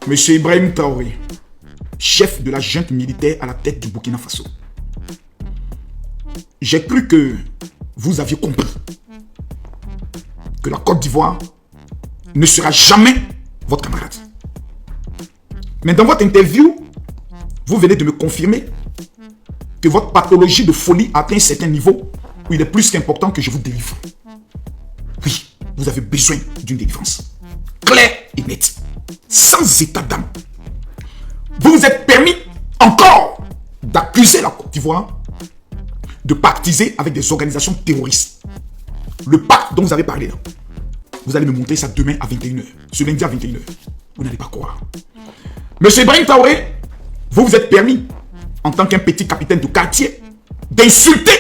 Monsieur Ibrahim Traoré, chef de la junte militaire à la tête du Burkina Faso. J'ai cru que vous aviez compris que la Côte d'Ivoire ne sera jamais votre camarade. Mais dans votre interview, vous venez de me confirmer que votre pathologie de folie a atteint un certain niveau où il est plus qu'important que je vous délivre. Oui, vous avez besoin d'une délivrance claire et nette, sans état d'âme. Vous vous êtes permis encore d'accuser la Côte d'Ivoire de pactiser avec des organisations terroristes. Le pacte dont vous avez parlé là, vous allez me montrer ça demain à 21h, ce lundi à 21h. Vous n'allez pas croire. Monsieur Ibrahim Traoré, vous vous êtes permis, en tant qu'un petit capitaine de quartier, d'insulter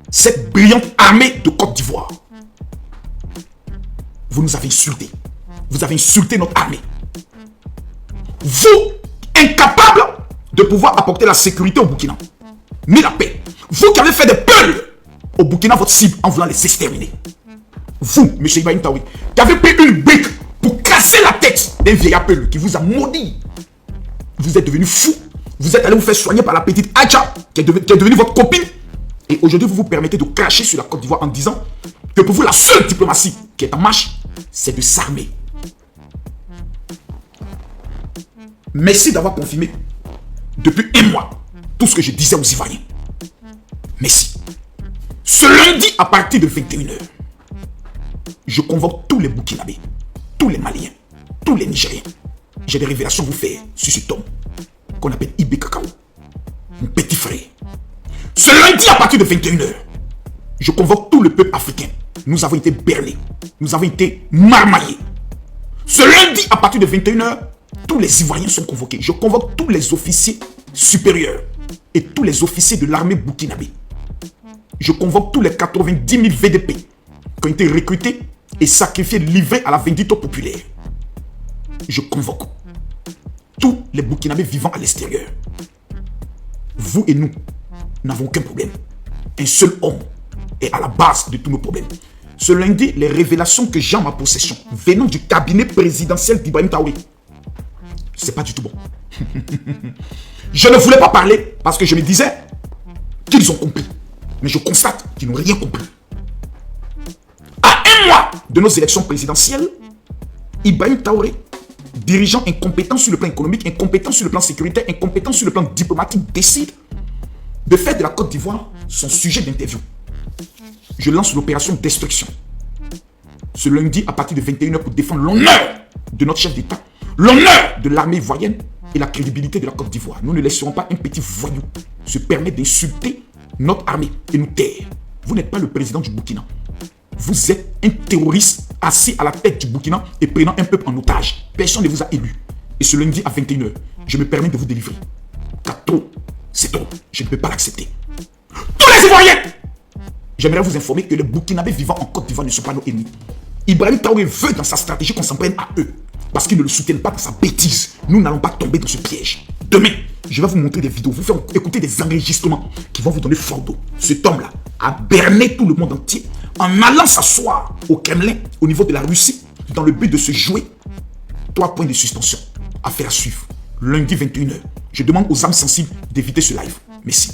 cette brillante armée de Côte d'Ivoire. Vous nous avez insultés. Vous avez insulté notre armée. Vous, incapable de pouvoir apporter la sécurité au Burkina, ni la paix. Vous qui avez fait des peuls au Burkina, votre cible, en voulant les exterminer. Vous, M. Ibrahim Traoré, qui avez pris une brique pour casser la tête d'un vieillard peul qui vous a maudit. Vous êtes devenu fou. Vous êtes allé vous faire soigner par la petite Aïcha, qui est devenue votre copine. Et aujourd'hui, vous vous permettez de cracher sur la Côte d'Ivoire en disant que pour vous, la seule diplomatie qui est en marche, c'est de s'armer. Merci d'avoir confirmé depuis un mois tout ce que je disais aux Ivoiriens. Merci. Ce lundi, à partir de 21h, je convoque tous les Burkinabés, tous les Maliens, tous les Nigériens. J'ai des révélations à vous faire sur cet homme qu'on appelle Ibé Kakao, mon petit frère. Ce lundi, à partir de 21h, je convoque tout le peuple africain. Nous avons été bernés, nous avons été marmaillés. Ce lundi, à partir de 21h, tous les Ivoiriens sont convoqués. Je convoque tous les officiers supérieurs et tous les officiers de l'armée burkinabé. Je convoque tous les 90 000 VDP qui ont été recrutés et sacrifiés, livrés à la vindicte populaire. Je convoque tous les Burkinabés vivant à l'extérieur. Vous et nous n'avons aucun problème. Un seul homme est à la base de tous nos problèmes. Ce lundi, les révélations que j'ai en ma possession venant du cabinet présidentiel d'Ibrahim Traoré, c'est pas du tout bon. Je ne voulais pas parler parce que je me disais qu'ils ont compris. Mais je constate qu'ils n'ont rien compris. À un mois de nos élections présidentielles, Ibrahim Traoré, dirigeant incompétent sur le plan économique, incompétent sur le plan sécuritaire, incompétent sur le plan diplomatique, décide de faire de la Côte d'Ivoire son sujet d'interview. Je lance l'opération destruction. Ce lundi, à partir de 21h, pour défendre l'honneur de notre chef d'État, l'honneur de l'armée ivoirienne et la crédibilité de la Côte d'Ivoire. Nous ne laisserons pas un petit voyou se permettre d'insulter notre armée et nous taire. Vous n'êtes pas le président du Burkina. Vous êtes un terroriste assis à la tête du Burkina et prenant un peuple en otage. Personne ne vous a élu. Et ce lundi à 21h, je me permets de vous délivrer. Car trop, c'est trop. Je ne peux pas l'accepter. Tous les Ivoiriens! J'aimerais vous informer que les Burkinabés vivant en Côte d'Ivoire ne sont pas nos ennemis. Ibrahim Traoré veut dans sa stratégie qu'on s'en prenne à eux. Parce qu'ils ne le soutiennent pas dans sa bêtise. Nous n'allons pas tomber dans ce piège. Demain, je vais vous montrer des vidéos, vous faire écouter des enregistrements qui vont vous donner fort d'eau. Cet homme-là a berné tout le monde entier en allant s'asseoir au Kremlin, au niveau de la Russie, dans le but de se jouer 3 points de suspension. Affaire à suivre. Lundi 21h. Je demande aux âmes sensibles d'éviter ce live. Merci.